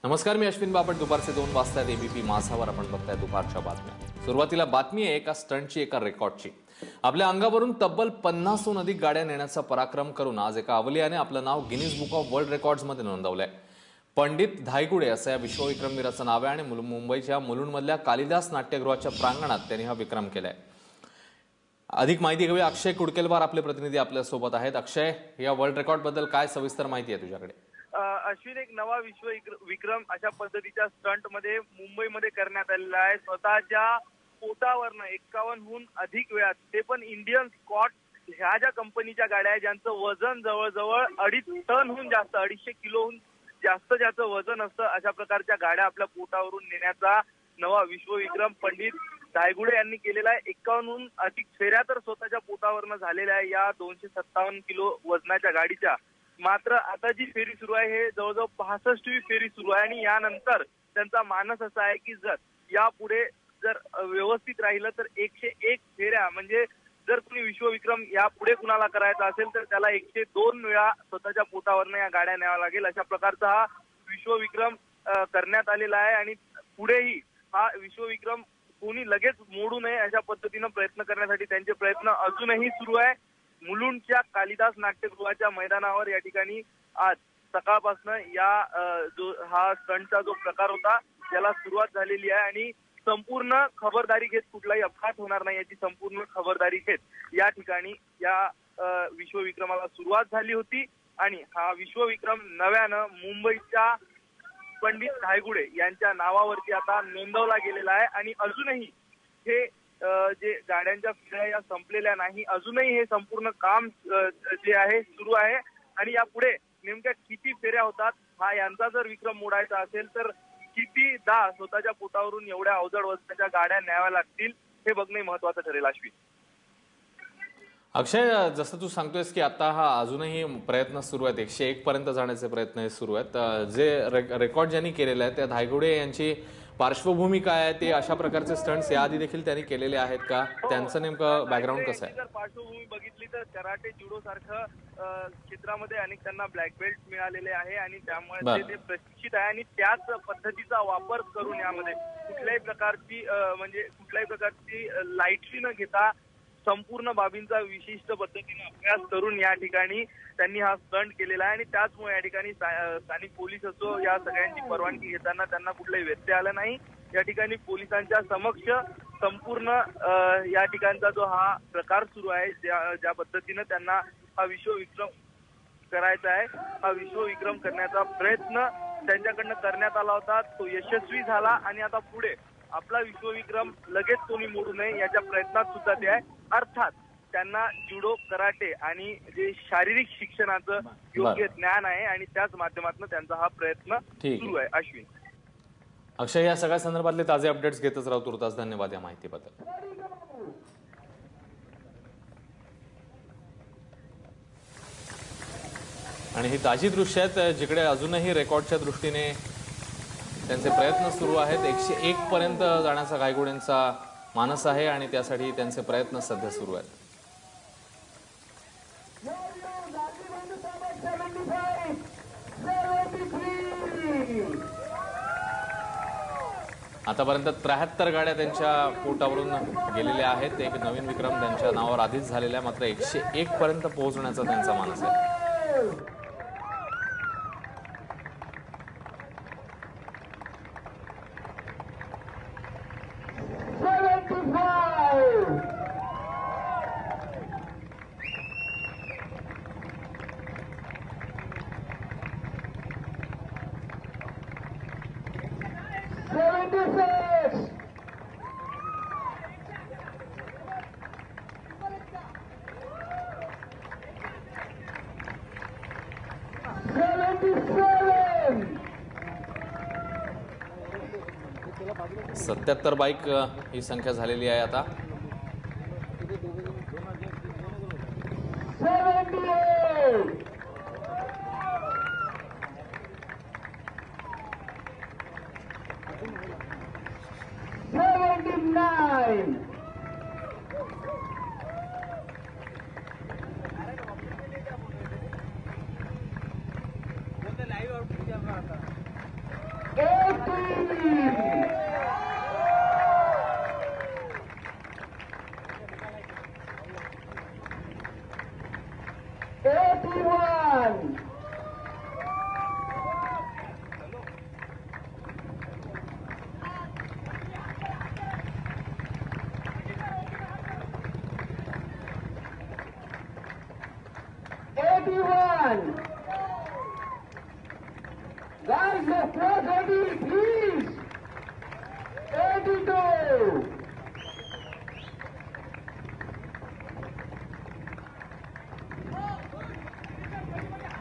नमस्कार, मी अश्विन बापट. दुपारचे 2 वाजता एबीपी माझावर आपण बघताय दुपारच्या बातम्या. सुरुवातीला बातमी आहे एका स्टंटची, एका रेकॉर्डची. आपल्या अंगावरून तब्बल 50हून अधिक गाड्या नेण्याचा पराक्रम करून आज एका अवलियाने आपलं नाव गिनीज बुक ऑफ वर्ल्ड रेकॉर्ड्समध्ये नोंदवलंय. पंडित धायगुडे असं या विश्वविक्रमवीराचं नाव आहे आणि मुंबईच्या मुलुंडमधल्या कालिदास नाट्यगृहाच्या प्रांगणात त्यांनी हा विक्रम केलाय. अधिक माहिती घेऊया. अक्षय कुडकेलवार आपले प्रतिनिधी आपल्या सोबत आहेत. अक्षय, या वर्ल्ड रेकॉर्ड बद्दल काय सविस्तर माहिती आहे तुझ्याकडे? अश्विन, एक नवा विक्रम अशा पद्धतीच्या स्टंट मध्ये मुंबईमध्ये करण्यात आलेला आहे. स्वतःच्या पोटावरनं 51हून अधिक वेळा, ते पण इंडियन स्कॉट ह्या ज्या कंपनीच्या गाड्या आहेत ज्यांचं वजन जवळजवळ 2.5 टनहून जास्त, 250 किलोहून जास्त ज्याचं वजन असतं, अशा प्रकारच्या गाड्या आपल्या पोटावरून नेण्याचा नवा विश्वविक्रम पंडित धायगुडे यांनी केलेला आहे. 51हून अधिक फेऱ्या तर स्वतःच्या पोटावरनं झालेल्या आहे या 257 किलो वजनाच्या गाडीच्या. मात्र आता जी फेरी सुरू आहे हे जवळजवळ 65वी फेरी सुरू आहे आणि यानंतर त्यांचा मानस असा आहे की जर यापुढे जर व्यवस्थित राहिलं तर 101 फेऱ्या, म्हणजे जर तुम्ही विश्वविक्रम यापुढे कुणाला करायचा असेल तर त्याला 102 वेळा स्वतःच्या पोटावरनं या गाड्या न्याव्या लागेल. अशा प्रकारचा हा विश्वविक्रम करण्यात आलेला आहे आणि पुढेही हा विश्वविक्रम कोणी लगेच मोडू नये अशा पद्धतीनं प्रयत्न करण्यासाठी त्यांचे प्रयत्न अजूनही सुरू आहे. मुलुंडच्या कालिदास नाट्यगृहाच्या मैदानावर या ठिकाणी आज सकाळपासून जो हा स्टंटचा जो प्रकार होता त्याला सुरुवात झालेली आहे आणि संपूर्ण खबरदारी घेत, कुठलाही अपघात होणार नाही याची संपूर्ण खबरदारी घेत या ठिकाणी या विश्वविक्रमाला सुरुवात झाली होती. आणि हा विश्वविक्रम नव्यानं मुंबईच्या पंडित धायगुडे यांच्या नावावरती आता नोंदवला गेलेला आहे आणि अजूनही हे जे गाड्यांच्या फेऱ्या या संपलेल्या नाही, अजूनही हे संपूर्ण काम जे आहे सुरू आहे आणि यापुढे नेमक्या किती फेऱ्या होतात, हा यांचा जर विक्रम मोडायचा असेल तर कितीदा स्वतःच्या पोटावरून एवढ्या अवजड वजनाच्या गाड्या न्याव्या लागतील हे बघणे महत्वाचं ठरेल. अश्विन, अक्षय, जसं तू सांगतोयस की आता हा अजूनही प्रयत्न सुरू आहेत, 101 पर्यंत जाण्याचे प्रयत्न हे सुरू आहेत. जे रेकॉर्ड ज्यांनी केलेलं आहे त्या धायगुडे यांची पार्श्वभूमी काय आहे? ते अशा प्रकारचे स्टंट्स याआधी देखील त्यांनी केलेले आहेत का? त्यांचं नेमकं बॅकग्राऊंड कसं आहे? जर पार्श्वभूमी बघितली तर कराटे, जुडो सारखं क्षेत्रामध्ये अनेक त्यांना ब्लॅक बेल्ट मिळालेले आहे आणि त्यामुळे ते प्रशिक्षित आहे आणि त्याच पद्धतीचा वापर करून यामध्ये कुठल्याही प्रकारची लाईटली न घेता संपूर्ण बाबींचा विशिष्ट पद्धतीने अभ्यास करून या ठिकाणी त्यांनी हा स्टंट केलेला आहे आणि त्याचमुळे या ठिकाणी स्थानिक पोलीस असो या सगळ्यांची परवानगी घेताना त्यांना कुठलाही व्यत्यय आला नाही. या ठिकाणी पोलिसांच्या समक्ष संपूर्ण या ठिकाणचा जो हा प्रकार सुरू आहे, ज्या पद्धतीनं त्यांना हा विश्वविक्रम करायचा आहे, हा विश्वविक्रम करण्याचा प्रयत्न त्यांच्याकडनं करण्यात आला होता, तो यशस्वी झाला आणि आता पुढे आपला विश्वविक्रम लगेच कोणी मोडू नये याच्या प्रयत्नात सुद्धा ते आहे. अर्थात त्यांना जुडो, कराटे आणि जे शारीरिक शिक्षणाचं योग्य ज्ञान आहे आणि त्याच माध्यमातून त्यांचा हा प्रयत्न सुरू आहे. अश्विन, अक्षय, या सगळ्या संदर्भातले ताजे अपडेट्स घेतच राहू. तुर्तास धन्यवाद या माहितीबद्दल. आणि ही ताजी दृश्य आहेत जिकडे अजूनही रेकॉर्डच्या दृष्टीने त्यांचे प्रयत्न सुरू आहेत. 101 पर्यंत जाण्याचा धायगुडेंचा मानस आहे आणि त्यासाठी त्यांचे प्रयत्न सध्या सुरू आहेत. आतापर्यंत 73 गाड्या त्यांच्या पोटावरून गेलेल्या आहेत. एक नवीन विक्रम त्यांच्या नावावर आधीच झालेला आहे, मात्र 101 पर्यंत पोहोचण्याचा त्यांचा मानस आहे. सत्याहत्तर बाईक ही संख्या झालेली आहे आता. Guys, let's go, ready, please. 82.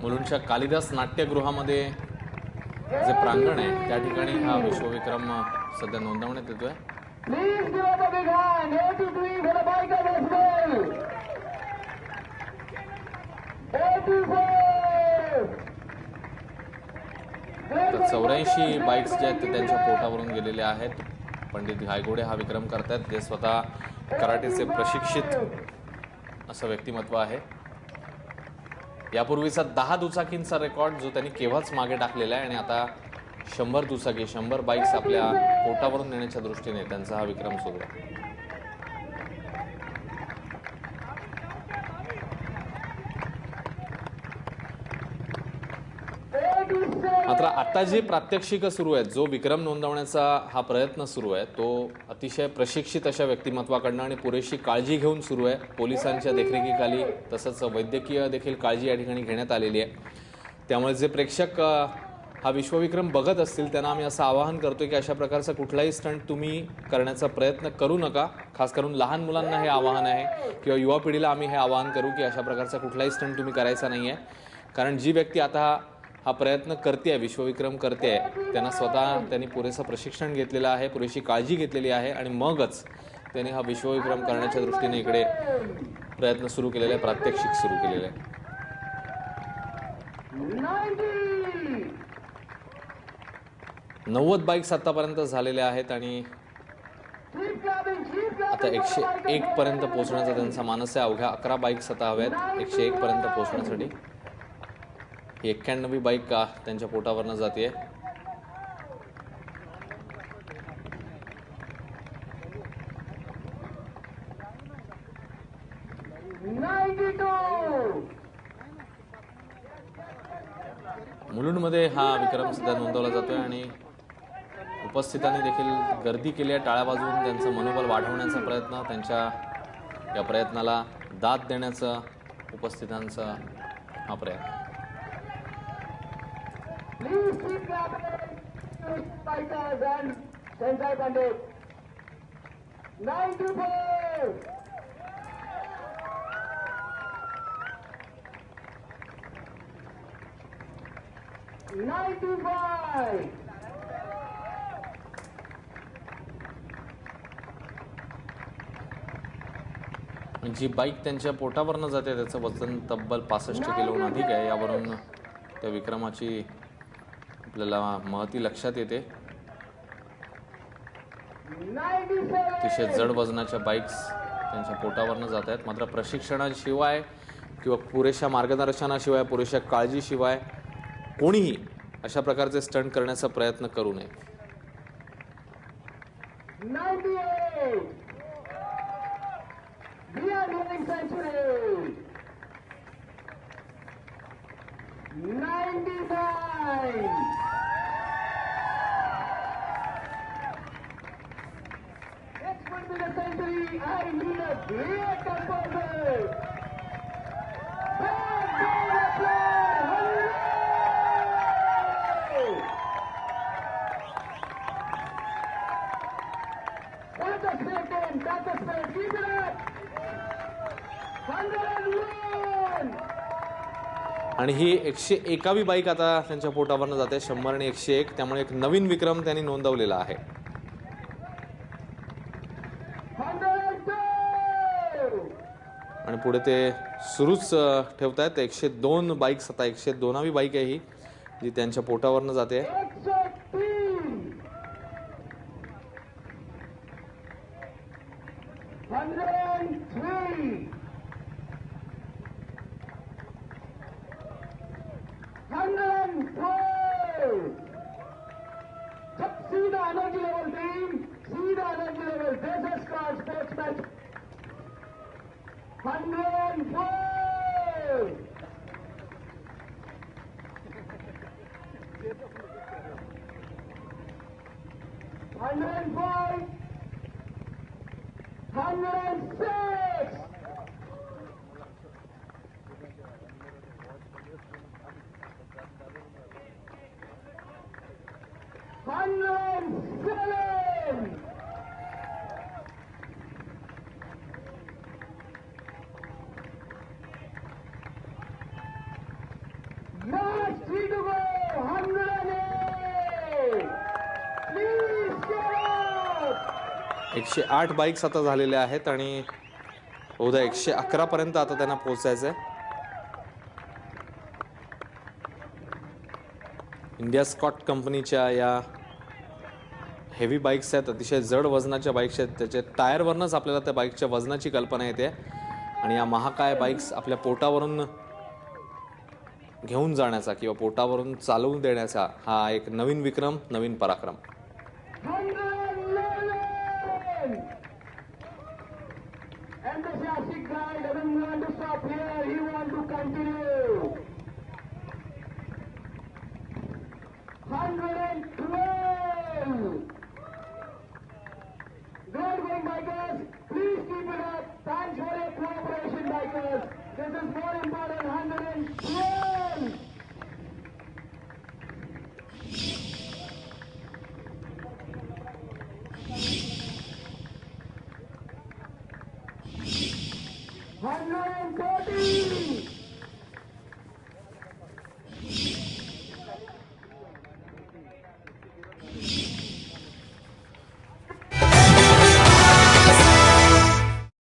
मुलुंडच्या Kalidas नाट्यगृहामध्ये जे प्रांगण आहे त्या ठिकाणी हा विश्वविक्रम सध्या नोंदवण्यात येतोय. Please give up a big hand. 83 for the bike of Ismail. 84. तर 84 बाईक्स जे आहेत ते त्यांच्या पोटावरून गेलेले आहेत. पंडित घायगोडे हा विक्रम करतायत, जे स्वतः कराटेचे प्रशिक्षित असं व्यक्तिमत्व आहे. यापूर्वीचा 10 दुचाकींचा रेकॉर्ड जो त्यांनी केव्हाच मागे टाकलेला आहे आणि आता 100 दुचाकी 100 बाईक्स आपल्या पोटावरून नेण्याच्या दृष्टीने त्यांचा हा विक्रम सुरू आहे. मात्र आता जे प्रात्यक्षिक सुरू आहेत, जो विक्रम नोंदवण्याचा हा प्रयत्न सुरू आहे, तो अतिशय प्रशिक्षित अशा व्यक्तिमत्वाकडनं आणि पुरेशी काळजी घेऊन सुरू आहे. पोलिसांच्या देखरेखीखाली तसंच वैद्यकीय देखील काळजी या ठिकाणी घेण्यात आलेली आहे. त्यामुळे जे प्रेक्षक हा विश्वविक्रम बघत असतील त्यांना आम्ही असं आवाहन करतोय की अशा प्रकारचा कुठलाही स्टंट तुम्ही करण्याचा प्रयत्न करू नका. खास करून लहान मुलांना हे आवाहन आहे किंवा युवा पिढीला आम्ही हे आवाहन करू की अशा प्रकारचा कुठलाही स्टंट तुम्ही करायचा नाही आहे. कारण जी व्यक्ती आता हा प्रयत्न करते आहे, विश्वविक्रम करते आहे, त्यांना त्यांनी पुरेसं प्रशिक्षण घेतलेलं आहे, पुरेशी काळजी घेतलेली आहे आणि मगच त्यांनी हा विश्वविक्रम करण्याच्या दृष्टीने इकडे प्रयत्न सुरू केलेले आहे, प्रात्यक्षिक सुरू केलेले आहे. 90 बाईक्स आतापर्यंत झालेल्या आहेत आणि आता 101 पर्यंत पोहोचण्याचा त्यांचा मानस आहे. अवघ्या 11 बाईक्स आता हव्यात 101 पर्यंत पोहोचण्यासाठी. ही 91वी बाईक त्यांच्या पोटावरनं जाते. मुलुंडमध्ये हा विक्रम सध्या नोंदवला जातोय आणि उपस्थितांनी देखील गर्दी केली आहे. टाळ्या वाजवून त्यांचं मनोबल वाढवण्याचा प्रयत्न, त्यांच्या या प्रयत्नाला दाद देण्याचा उपस्थितांचा हा प्रयत्न. Please keep clapping. Fighters and Sensei Pandit. 94. 95. G bike त्यांच्या पोटावरनं जाते त्याचं वजन तब्बल 65 किलोहून अधिक आहे. यावरून त्या विक्रमाची आपल्याला महती लक्षात येते. अतिशय जड वजनाच्या बाईक्स त्यांच्या पोटावरनं जात आहेत. मात्र प्रशिक्षणाशिवाय किंवा पुरेशा मार्गदर्शनाशिवाय, पुरेशा काळजीशिवाय कोणीही अशा प्रकारचे स्टंट करण्याचा प्रयत्न करू नये. 98. We are winning century. 99. Next would be the century. I need a great composer. That's a straight in. That's a straight. Keep it up. 101. आणि ही 101वी बाईक आता त्यांच्या पोटावरनं जाते. 100 आणि 101. त्यामुळे एक नवीन विक्रम त्यांनी नोंदवलेला आहे. 102. आणि पुढे ते सुरूच ठेवतायत. 102 बाईक्स आता 102वी बाईक आहे ही, जी त्यांच्या पोटावरनं जाते. 103. 112. 104. 105. 106. 107. Last three to go. 108. Please get up. 108 bikes आता झालेल्या आहेत आणि उद्या 111 पर्यंत आता त्यांना पोहोचायचंय. इंडिया स्कॉट कंपनीच्या या हेवी बाईक्स आहेत, अतिशय जड वजनाच्या बाईक्स आहेत. त्याच्या टायरवरनंच आपल्याला त्या बाईकच्या वजनाची कल्पना येते आणि या महाकाय बाईक्स आपल्या पोटावरून घेऊन जाण्याचा किंवा पोटावरून चालवून देण्याचा हा एक नवीन विक्रम, नवीन पराक्रम. 100.